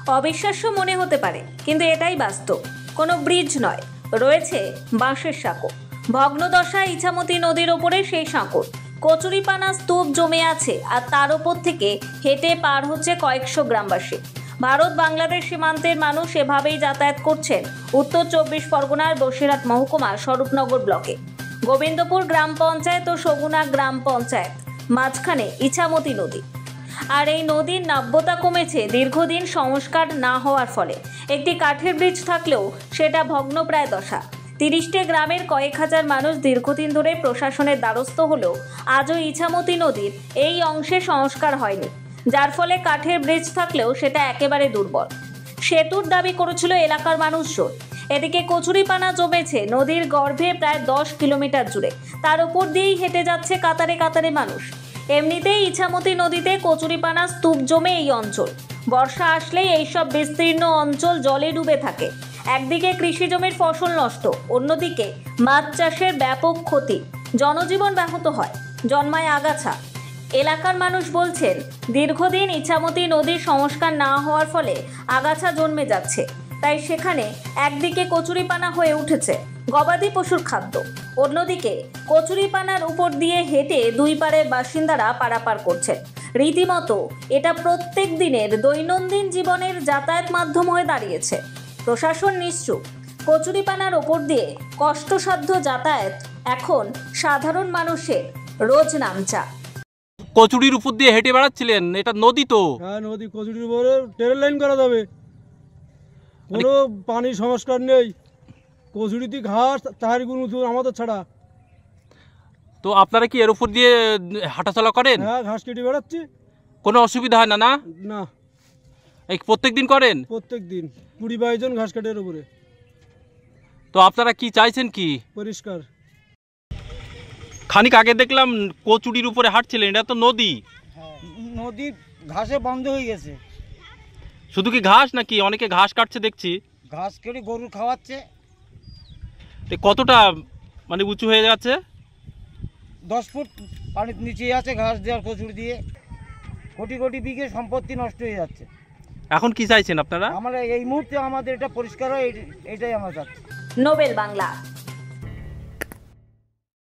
অবিশ্বাস্য মনে হতে পারে, কিন্তু এটাই বাস্তব। কোনো ব্রিজ নয়, রয়েছে বাঁশের সাঁকো। ভগ্নদশা ইছামতি নদীর ওপরে সেই সাঁকোর কচুরিপানা স্তূপ জমে আছে, আর তার ওপর থেকে হেঁটে পার হচ্ছে কয়েকশো গ্রামবাসী। ভারত বাংলাদেশ সীমান্তের মানুষ এভাবেই যাতায়াত করছেন উত্তর 24 পরগনার বসিরহাট মহকুমার স্বরূপনগর ব্লকে গোবিন্দপুর গ্রাম পঞ্চায়েত ও সগুনা গ্রাম পঞ্চায়েত, মাঝখানে ইছামতি নদী। আর এই নদীর নাব্যতা কমেছে দীর্ঘদিন সংস্কার না হওয়ার ফলে। একটি কাঠের ব্রিজ থাকলেও সেটা ভগ্নপ্রায় দশা। 30টে গ্রামের কয়েক হাজার মানুষ দীর্ঘদিন ধরে প্রশাসনের দ্বারস্থ হলেও আজও ইছামতি নদীর এই অংশে সংস্কার হয়নি, যার ফলে কাঠের ব্রিজ থাকলেও সেটা একেবারে দুর্বল। সেতুর দাবি করেছিল এলাকার মানুষজন। এদিকে কচুরিপানা জমেছে নদীর গর্ভে প্রায় 10 কিলোমিটার জুড়ে, তার উপর দিয়েই হেঁটে যাচ্ছে কাতারে কাতারে মানুষ। এমনিতেই ইছামতি নদীতে কচুরিপানা স্তূপ জমে এই অঞ্চল। বর্ষা আসলেই এইসব বিস্তীর্ণ অঞ্চল জলে ডুবে থাকে। একদিকে কৃষি জমির ফসল নষ্ট, অন্যদিকে মাছ চাষের ব্যাপক ক্ষতি, জনজীবন ব্যাহত হয়, জন্মায় আগাছা। এলাকার মানুষ বলছেন, দীর্ঘদিন ইছামতি নদীর সংস্কার না হওয়ার ফলে আগাছা জন্মে যাচ্ছে, তাই সেখানে একদিকে কচুরিপানা হয়ে উঠেছে গবাদি পশুর খাদ্য, অন্যদিকে কচুরিপানার উপর দিয়ে হেঁটে দুই পাড়ের বাসিন্দারা পারাপার করছেন। রীতিমতো এটা প্রত্যেক দিনের দৈনন্দিন জীবনের যাতায়াত মাধ্যম হয়ে দাঁড়িয়েছে। প্রশাসন নিশ্চুপ। কচুরিপানার ওপর দিয়ে কষ্টসাধ্য যাতায়াত এখন সাধারণ মানুষের রোজ নামচা। কচুরির উপর দিয়ে হেঁটে বেড়াচ্ছিলেন, এটা নদী তো? হ্যাঁ নদী, কচুরির উপরে ট্রেন লাইন করা যাবে, কোনো পানির সংস্কার নেই। কচুরিতে ঘাস তাহারি কোনো আমাদের ছাড়া। তো আপনারা কি এর উপর দিয়ে হাঁটাচলা করেন? হ্যাঁ, ঘাস কেটে বেড়াচ্ছি, কোনো অসুবিধা হয় না? না না, এই প্রত্যেক দিন করেন? প্রত্যেক দিন 20-22 জন ঘাস কাটের উপরে। তো আপনারা কি চাইছেন? কি পরিষ্কার। খানিক আগে দেখলাম কচুরির উপরে হাঁটছিলেন, এটা তো নদী। নদী ঘাসে বন্ধ হয়ে গেছে। শুধু কি ঘাস নাকি অনেকে ঘাস কাটছে দেখছি? ঘাস কেটে গরু খাওয়াচ্ছে। কতটা মানে উঁচু হয়ে যাচ্ছে? 10 ফুট পানির নিচে আছে ঘাস দেওয়ার কচুরি দিয়ে। কোটি কোটি বিঘে সম্পত্তি নষ্ট হয়ে যাচ্ছে। এখন কি চাইছেন আপনারা? আমরা এই মুহূর্তে আমাদের এটা পরিষ্কার হয়, এটাই আমরা চাচ্ছি। নোবেল বাংলা।